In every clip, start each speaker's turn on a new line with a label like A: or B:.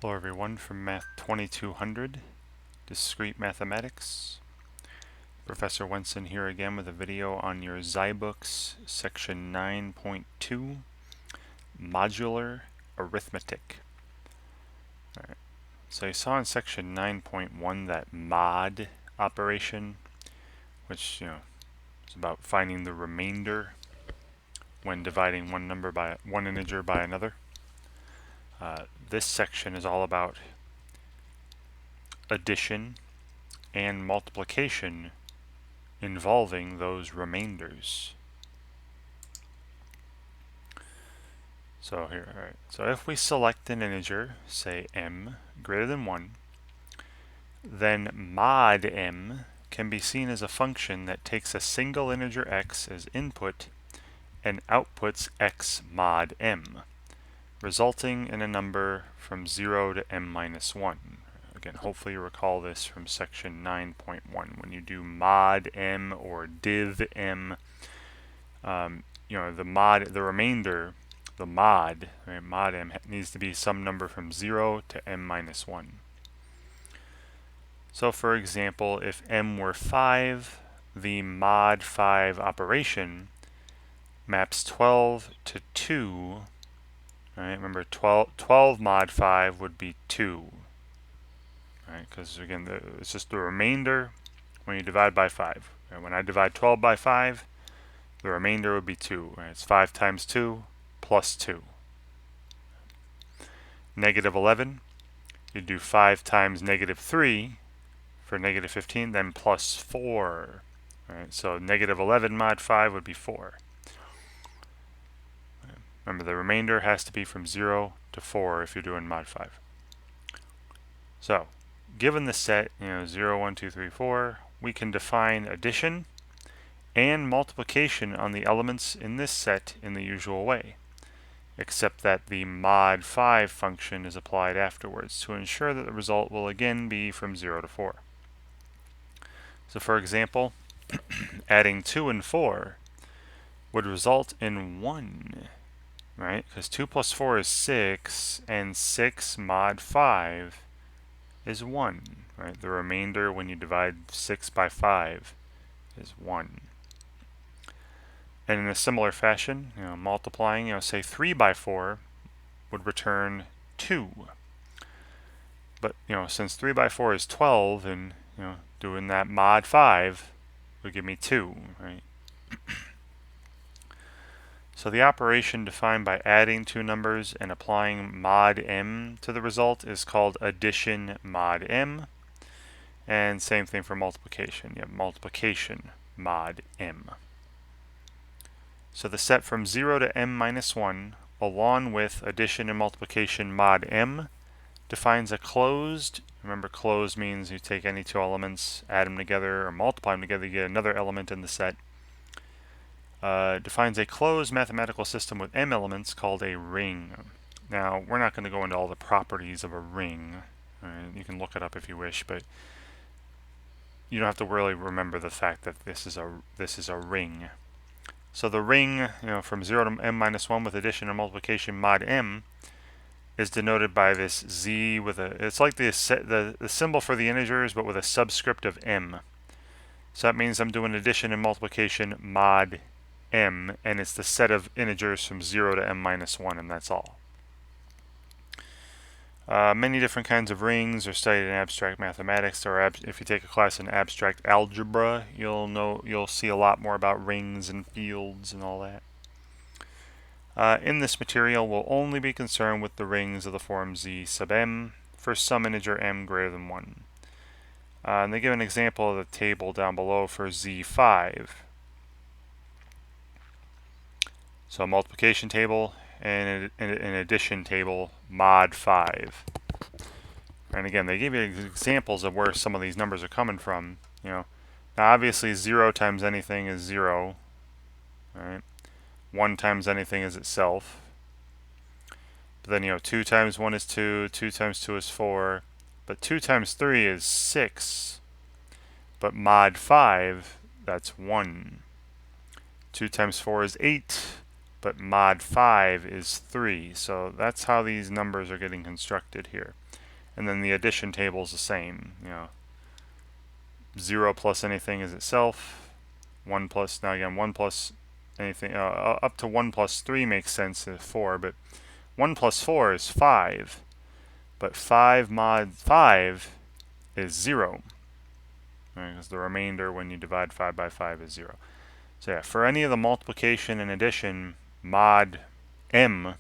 A: Hello everyone from Math 2200, Discrete Mathematics. Professor Wenson here again with a video on your ZyBooks Section 9.2, Modular Arithmetic. Alright. So you saw in Section 9.1 that mod operation, which is about finding the remainder when dividing one integer by another. This section is all about addition and multiplication involving those remainders. So here, alright. So if we select an integer, say m greater than 1, then mod m can be seen as a function that takes a single integer x as input and outputs x mod m, resulting in a number from 0 to m minus 1. Again, hopefully you recall this from section 9.1. When you do mod m or div m, the remainder, the mod, right, mod m needs to be some number from 0 to m minus 1. So for example, if m were 5, the mod 5 operation maps 12 to 2. Right, remember 12 mod 5 would be 2. Right, because again, it's just the remainder when you divide by 5. Right, when I divide 12 by 5, the remainder would be 2. Right, it's 5 times 2 plus 2. Negative 11, you do 5 times negative 3 for negative 15, then plus 4. Right, so negative 11 mod 5 would be 4. Remember, the remainder has to be from 0 to 4 if you're doing mod 5. So, given the set, 0, 1, 2, 3, 4, we can define addition and multiplication on the elements in this set in the usual way, except that the mod 5 function is applied afterwards to ensure that the result will again be from 0 to 4. So for example, adding 2 and 4 would result in 1, right? Because 2 plus 4 is 6, and 6 mod 5 is 1, right? The remainder when you divide 6 by 5 is 1. And in a similar fashion, multiplying, say 3 by 4 would return 2. But, since 3 by 4 is 12, and, doing that mod 5 would give me 2, right? So the operation defined by adding two numbers and applying mod m to the result is called addition mod m. And same thing for multiplication. You have multiplication mod m. So the set from 0 to m minus 1, along with addition and multiplication mod m, defines a closed, remember closed means you take any two elements, add them together, or multiply them together, you get another element in the set. Defines a closed mathematical system with m elements called a ring. Now, we're not going to go into all the properties of a ring. You can look it up if you wish, but you don't have to really remember the fact that this is a ring. So the ring, from 0 to m minus 1 with addition and multiplication mod m is denoted by this z with it's like the symbol for the integers, but with a subscript of m. So that means I'm doing addition and multiplication mod m, and it's the set of integers from 0 to m minus 1, and that's all. Many different kinds of rings are studied in abstract mathematics, or if you take a class in abstract algebra, you'll see a lot more about rings and fields and all that. In this material, we'll only be concerned with the rings of the form z sub m for some integer m greater than 1. And they give an example of the table down below for z5. So a multiplication table and an addition table mod 5. And again, they give you examples of where some of these numbers are coming from. Now obviously 0 times anything is 0. Right? 1 times anything is itself. But then 2 times 1 is 2, 2 times 2 is 4. But 2 times 3 is 6. But mod 5, that's 1. 2 times 4 is 8. But mod 5 is 3. So that's how these numbers are getting constructed here. and then the addition table is the same. 0 plus anything is itself. 1 plus, now again, 1 plus anything, up to 1 plus 3 makes sense as 4, but 1 plus 4 is 5. But 5 mod 5 is 0. Because the remainder when you divide 5 by 5 is 0. So yeah, for any of the multiplication and addition mod m,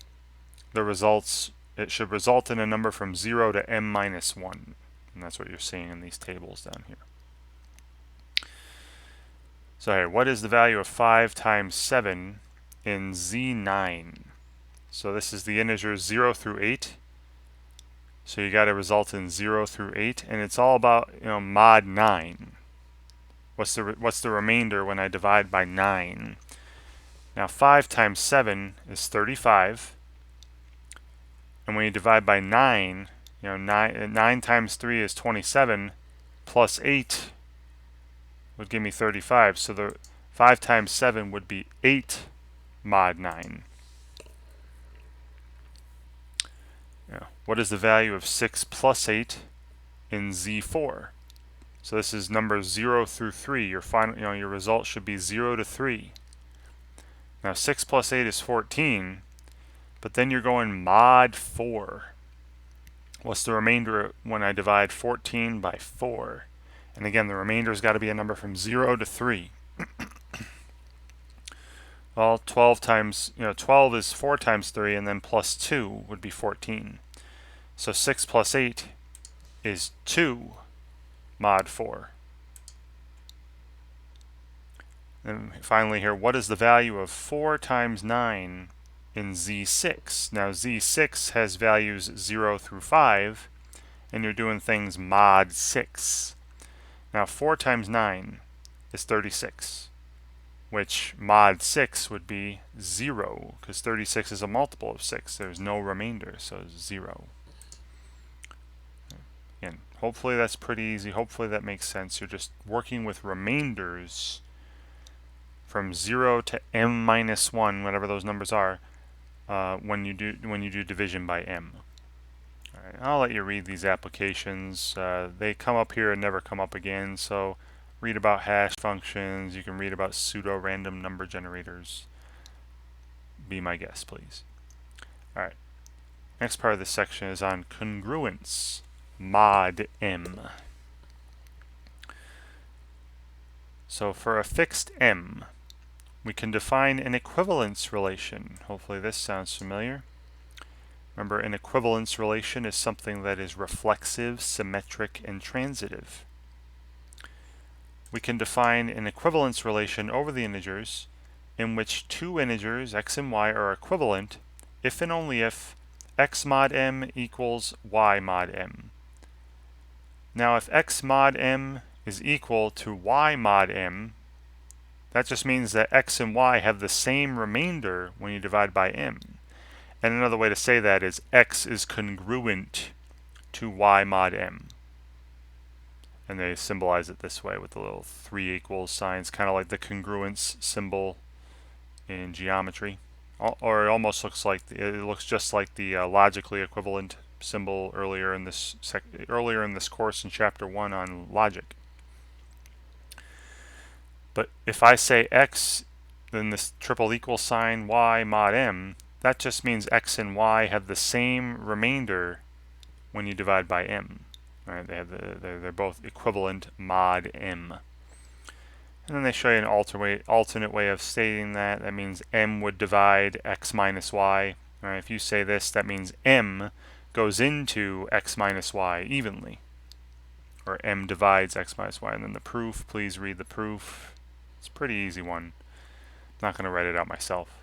A: it should result in a number from 0 to m minus 1. And that's what you're seeing in these tables down here. So here, what is the value of 5 times 7 in Z9? So this is the integers 0 through 8. So you got to result in 0 through 8, and it's all about mod 9. What's the remainder when I divide by 9? Now 5 times 7 is 35, and when you divide by 9, 9 times 3 is 27, plus 8 would give me 35. So the 5 times 7 would be 8 mod 9. What is the value of 6 plus 8 in Z4? So this is numbers 0 through 3. Your final, your result should be 0 to 3. Now 6 plus 8 is 14, but then you're going mod 4. What's the remainder when I divide 14 by 4? And again, the remainder's got to be a number from 0 to 3. Well, 12 is 4 times 3, and then plus 2 would be 14. So 6 plus 8 is 2 mod 4. And finally here, what is the value of 4 times 9 in Z6? Now Z6 has values 0 through 5, and you're doing things mod 6. Now 4 times 9 is 36, which mod 6 would be 0, because 36 is a multiple of 6. There's no remainder, so 0. Again, hopefully that's pretty easy. Hopefully that makes sense. You're just working with remainders from 0 to m minus 1, whatever those numbers are, when you do division by m. All right, I'll let you read these applications. They come up here and never come up again, so read about hash functions. You can read about pseudo-random number generators. Be my guest, please. All right. Next part of this section is on congruence, mod m. So for a fixed m, we can define an equivalence relation. Hopefully this sounds familiar. Remember, an equivalence relation is something that is reflexive, symmetric, and transitive. We can define an equivalence relation over the integers in which two integers, x and y, are equivalent if and only if x mod m equals y mod m. Now if x mod m is equal to y mod m, that just means that x and y have the same remainder when you divide by m. And another way to say that is x is congruent to y mod m. And they symbolize it this way with the little 3 equals signs, kind of like the congruence symbol in geometry. Or it almost looks like, it looks just like the logically equivalent symbol earlier in this course in chapter 1 on logic. But if I say x, then this triple equal sign y mod m, that just means x and y have the same remainder when you divide by m. Right? They're both equivalent mod m. And then they show you an alternate way of stating that. That means m would divide x minus y. Right? If you say this, that means m goes into x minus y evenly. Or m divides x minus y. And then the proof, please read the proof. It's a pretty easy one. I'm not going to write it out myself.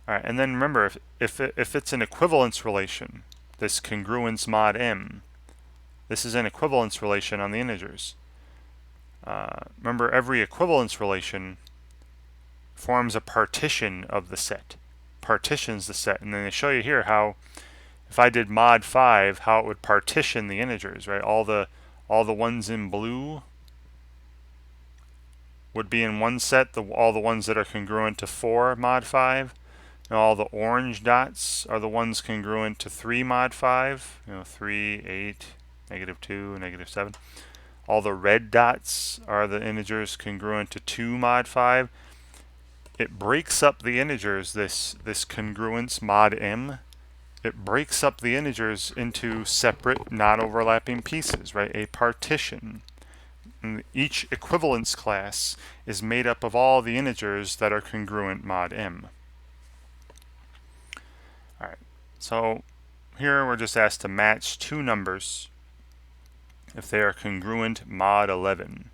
A: All right, and then remember, if it's an equivalence relation, this congruence mod m, this is an equivalence relation on the integers. Remember, every equivalence relation forms a partition of the set, partitions the set, and then they show you here how, if I did mod 5, how it would partition the integers, right? All the ones in blue would be in one set, all the ones that are congruent to 4 mod 5. And all the orange dots are the ones congruent to 3 mod 5. 3, 8, -2, -7. All the red dots are the integers congruent to 2 mod 5. It breaks up the integers, this congruence mod m. It breaks up the integers into separate non-overlapping pieces, right? A partition. And each equivalence class is made up of all the integers that are congruent mod m. Alright, so here we're just asked to match two numbers if they are congruent mod 11.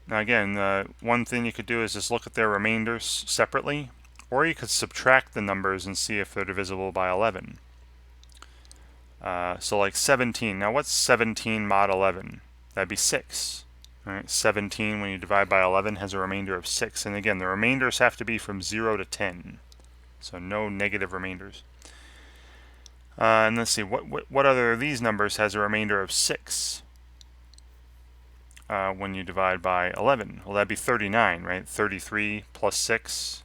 A: Now again, one thing you could do is just look at their remainders separately, or you could subtract the numbers and see if they're divisible by 11. So like 17. Now what's 17 mod 11? That'd be 6. Right? 17 when you divide by 11 has a remainder of 6. And again, the remainders have to be from 0 to 10. So no negative remainders. And let's see, what other of these numbers has a remainder of 6 when you divide by 11? Well, that'd be 39, right? 33 plus 6,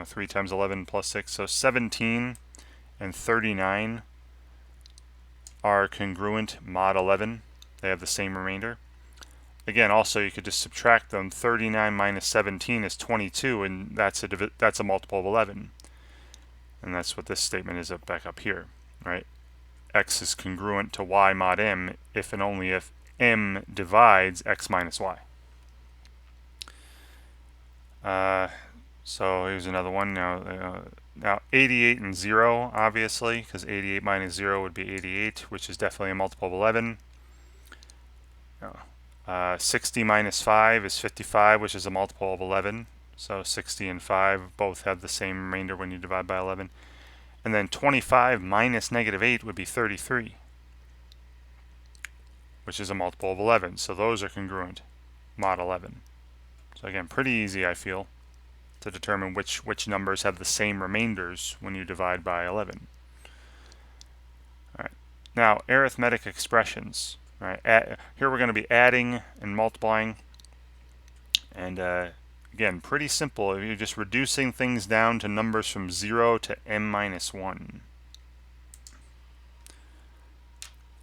A: 3 times 11 plus 6. So 17 and 39 are congruent mod 11. They have the same remainder. Again, also you could just subtract them. 39 minus 17 is 22, and that's a multiple of 11. And that's what this statement is back up here, right? X is congruent to y mod m if and only if m divides x minus y. So here's another one. Now 88 and 0, obviously, because 88 minus 0 would be 88, which is definitely a multiple of 11. 60 minus 5 is 55, which is a multiple of 11. So 60 and 5 both have the same remainder when you divide by 11. And then 25 minus -8 would be 33, which is a multiple of 11. So those are congruent mod 11. So again, pretty easy, I feel, to determine which numbers have the same remainders when you divide by 11. All right. Now, arithmetic expressions. All right. Here we're going to be adding and multiplying. And again, pretty simple. You're just reducing things down to numbers from 0 to m minus 1.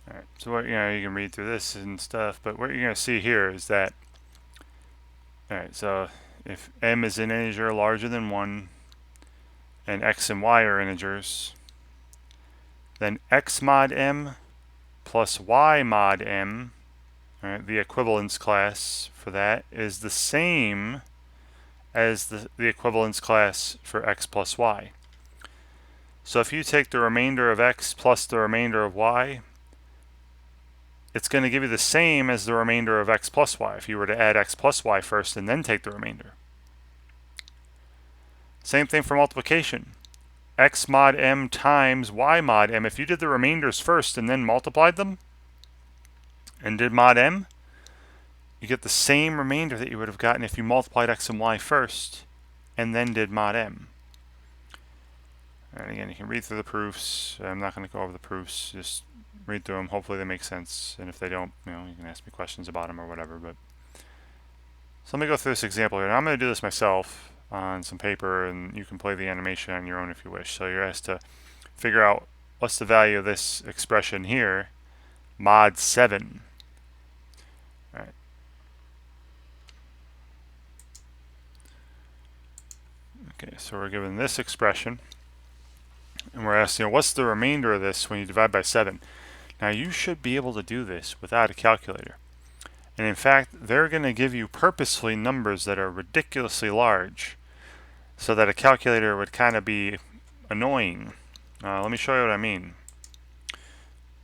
A: All right. So what, you can read through this and stuff, but what you're going to see here is that, all right, so if m is an integer larger than 1 and x and y are integers, then x mod m plus y mod m, all right, the equivalence class for that, is the same as the equivalence class for x plus y. So if you take the remainder of x plus the remainder of y, it's going to give you the same as the remainder of x plus y if you were to add x plus y first and then take the remainder. Same thing for multiplication. X mod m times y mod m. If you did the remainders first and then multiplied them and did mod m, you get the same remainder that you would have gotten if you multiplied x and y first and then did mod m. And again, you can read through the proofs. I'm not going to go over the proofs. Just read through them. Hopefully they make sense. And if they don't, you can ask me questions about them or whatever. But so let me go through this example here. Now I'm going to do this myself on some paper, and you can play the animation on your own if you wish. So you're asked to figure out what's the value of this expression here, mod 7. All right. Okay, so we're given this expression, and we're asked, what's the remainder of this when you divide by 7? Now you should be able to do this without a calculator. And in fact, they're going to give you purposely numbers that are ridiculously large so that a calculator would kind of be annoying. Let me show you what I mean.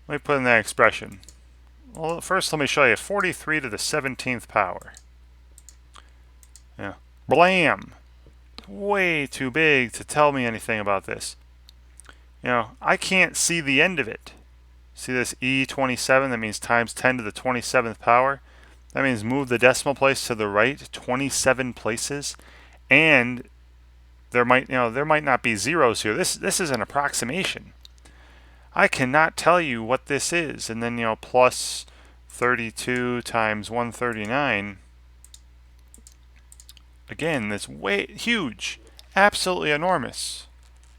A: Let me put in that expression. Well, first let me show you 43 to the 17th power. Yeah. Blam! Way too big to tell me anything about this. I can't see the end of it. See this E27? That means times 10 to the 27th power. That means move the decimal place to the right 27 places, and there might not be zeros here. This is an approximation. I cannot tell you what this is. And then plus 32 times 139. Again, that's way huge. absolutely enormous.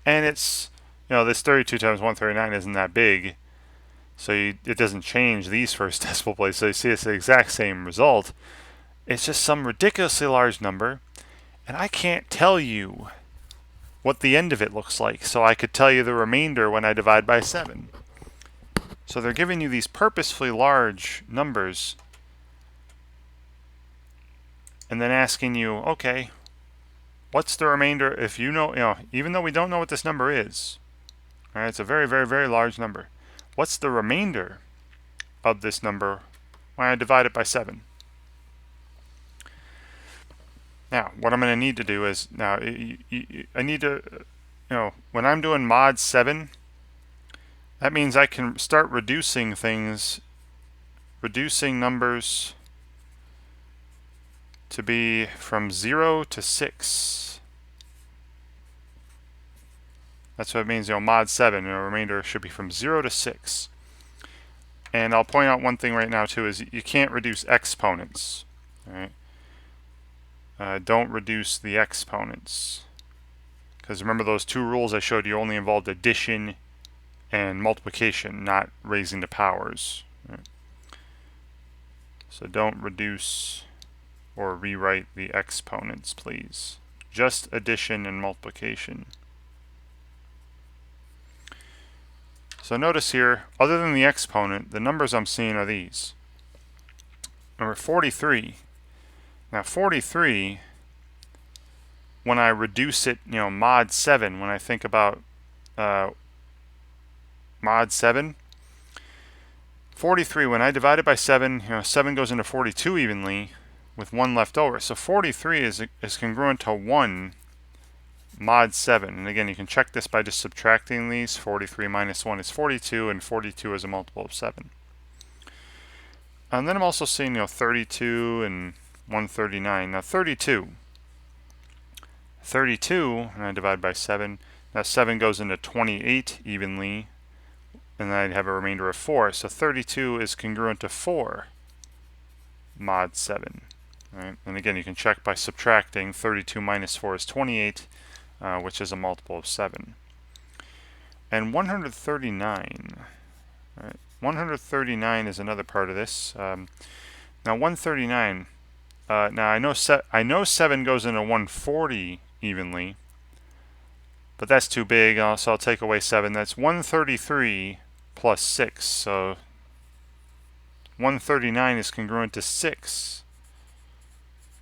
A: And it's, this 32 times 139 isn't that big, so it doesn't change these first decimal places. So you see it's the exact same result. It's just some ridiculously large number, and I can't tell you what the end of it looks like, so I could tell you the remainder when I divide by 7. So they're giving you these purposefully large numbers and then asking you, okay, what's the remainder if you know, even though we don't know what this number is, all right, it's a very, very, very large number. What's the remainder of this number when I divide it by 7? Now, what I'm going to need to do is, I need to, when I'm doing mod 7, that means I can start reducing things, reducing numbers to be from 0 to 6. That's what it means, mod 7, remainder should be from 0 to 6. And I'll point out one thing right now too, is you can't reduce exponents. All right? Don't reduce the exponents. Because remember those two rules I showed you only involved addition and multiplication, not raising the powers. Right? So don't reduce or rewrite the exponents, please. Just addition and multiplication. So notice here, other than the exponent, the numbers I'm seeing are these. Number 43. Now 43, when I reduce it, mod 7, when I think about mod 7, 43, when I divide it by 7, 7 goes into 42 evenly with 1 left over. So 43 is congruent to 1 mod 7. And again, you can check this by just subtracting these. 43 minus 1 is 42, and 42 is a multiple of 7. And then I'm also seeing 32 and 139. Now 32, and I divide by 7. Now 7 goes into 28 evenly, and then I'd have a remainder of 4. So 32 is congruent to 4 mod 7. Right? And again, you can check by subtracting. 32 minus 4 is 28, which is a multiple of 7. And 139. Right? 139 is another part of this. Now 139. Now I know 7 goes into 140 evenly, but that's too big. So I'll take away 7. That's 133 plus 6. So 139 is congruent to 6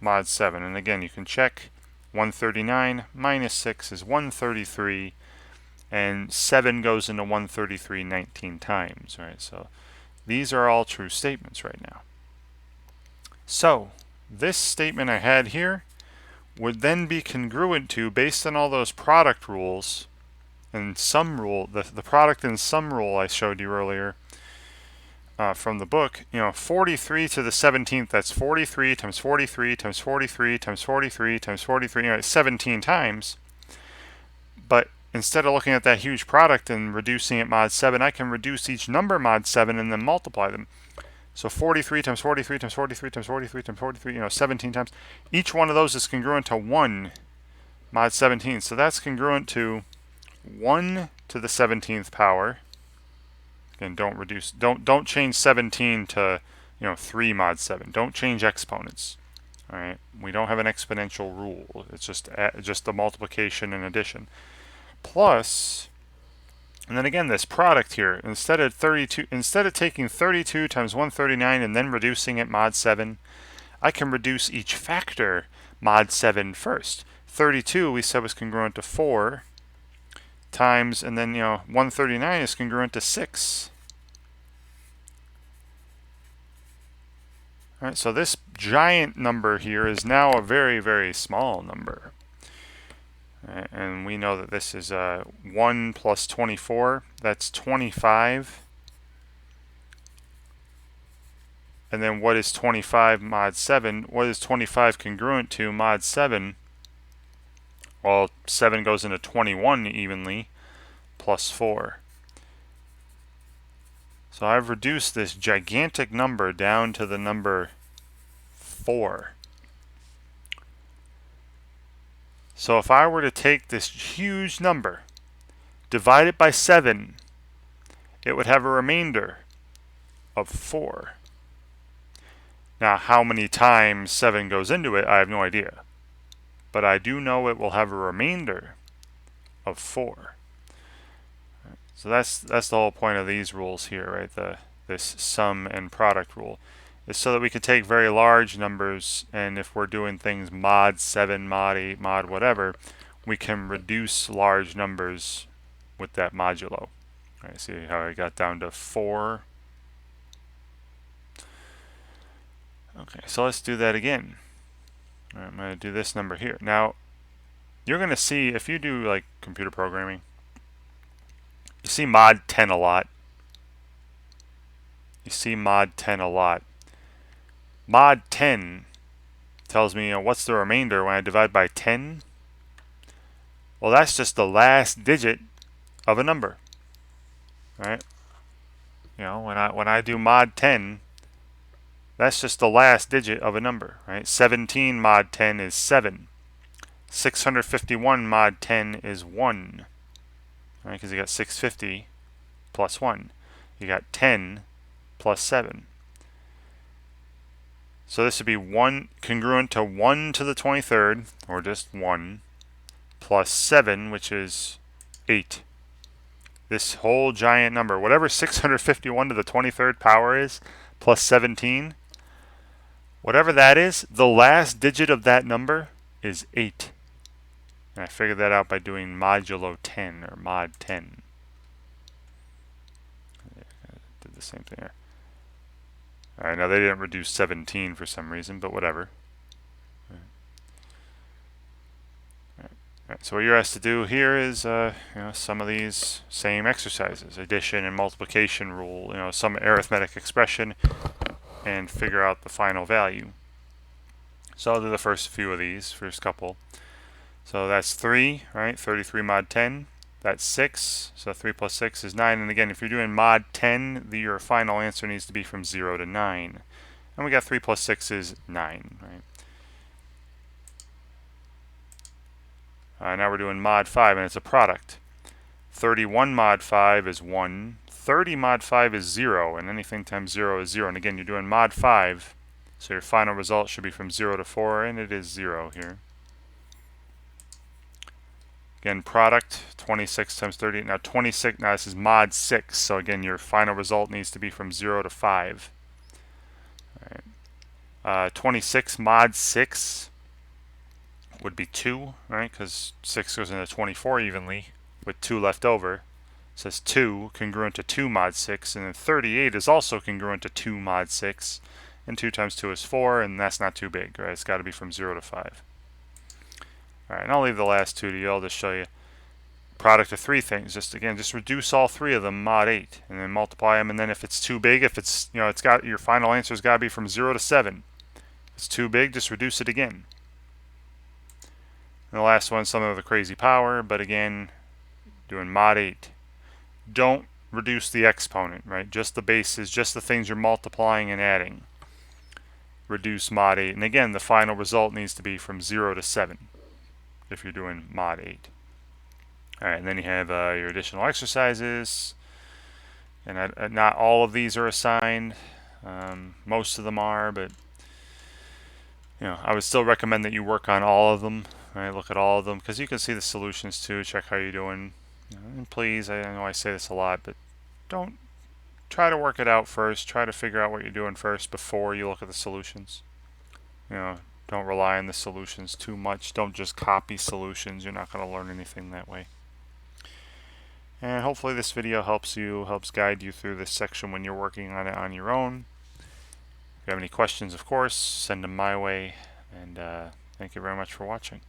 A: mod 7. And again, you can check. 139 minus 6 is 133, and 7 goes into 133 19 times. Right? So these are all true statements right now. So this statement I had here would then be congruent to, based on all those product rules and sum rule, the product and sum rule I showed you earlier from the book, 43 to the 17th, that's 43 times 43 times 43 times 43 times 43, 17 times. But instead of looking at that huge product and reducing it mod 7, I can reduce each number mod 7 and then multiply them. So 43 times 43 times 43 times 43 times 43, 17 times. Each one of those is congruent to 1 mod 17. So that's congruent to 1 to the 17th power. Again, don't change 17 to 3 mod 7. Don't change exponents. All right, we don't have an exponential rule. It's just the multiplication and addition. Plus, and then again, this product here, instead of taking 32 times 139 and then reducing it mod 7, I can reduce each factor mod 7 first. 32 we said was congruent to 4 times, and then 139 is congruent to 6. All right, so this giant number here is now a very, very small number. And we know that this is 1 plus 24, that's 25. And then what is 25 mod 7? What is 25 congruent to mod 7? Well, 7 goes into 21 evenly, plus 4. So I've reduced this gigantic number down to the number 4. So if I were to take this huge number, divide it by 7, it would have a remainder of 4. Now, how many times 7 goes into it, I have no idea. But I do know it will have a remainder of 4. So that's the whole point of these rules here, right? This sum and product rule is so that we could take very large numbers, and if we're doing things mod 7, mod 8, mod whatever, we can reduce large numbers with that modulo. All right, see how I got down to 4. Okay, so let's do that again. All right, I'm going to do this number here. Now, you're going to see, if you do like computer programming, you see mod 10 a lot. You see mod 10 a lot. Mod 10 tells me, what's the remainder when I divide by 10? Well, that's just the last digit of a number, right? When I do mod 10, that's just the last digit of a number, right? 17 mod 10 is 7. 651 mod 10 is 1, right? Because you got 650 plus 1. You got 10 plus 7. So this would be 1 congruent to 1 to the 23rd, or just 1, plus 7, which is 8. This whole giant number, whatever 651 to the 23rd power is, plus 17, whatever that is, the last digit of that number is 8. And I figured that out by doing modulo 10, or mod 10. Did the same thing there. Alright, now they didn't reduce 17 for some reason, but whatever. Alright, so what you're asked to do here is some of these same exercises, addition and multiplication rule, some arithmetic expression, and figure out the final value. So I'll do the first few of these, first couple. So that's 3, right? 33 mod 10. That's 6, so 3 plus 6 is 9. And again, if you're doing mod 10, your final answer needs to be from 0 to 9. And we got 3 plus 6 is 9, right? Now we're doing mod 5, and it's a product. 31 mod 5 is 1. 30 mod 5 is 0, and anything times 0 is 0. And again, you're doing mod 5, so your final result should be from 0 to 4, and it is 0 here. Again, product, 26 times 30. Now 26, now this is mod 6. So again, your final result needs to be from 0 to 5. All right. 26 mod 6 would be 2, right? Because 6 goes into 24 evenly with 2 left over. It says 2, congruent to 2 mod 6. And then 38 is also congruent to 2 mod 6. And 2 times 2 is 4, and that's not too big, right? It's got to be from 0 to 5. Alright, and I'll leave the last two to you. I'll just show you product of 3 things. Just reduce all 3 of them mod 8, and then multiply them. And then if it's too big, if it's it's got your final answer's got to be from 0 to 7. If it's too big, just reduce it again. And the last one, something with a crazy power, but again, doing mod 8. Don't reduce the exponent, right? Just the bases, just the things you're multiplying and adding. Reduce mod 8, and again, the final result needs to be from 0 to 7. If you're doing mod 8. Alright, and then you have your additional exercises. And not all of these are assigned. Most of them are, but I would still recommend that you work on all of them. Right? Look at all of them, because you can see the solutions too. Check how you're doing. And please, I know I say this a lot, but don't try to work it out first. Try to figure out what you're doing first before you look at the solutions. Don't rely on the solutions too much. Don't just copy solutions. You're not going to learn anything that way. And hopefully this video helps guide you through this section when you're working on it on your own. If you have any questions, of course, send them my way. And thank you very much for watching.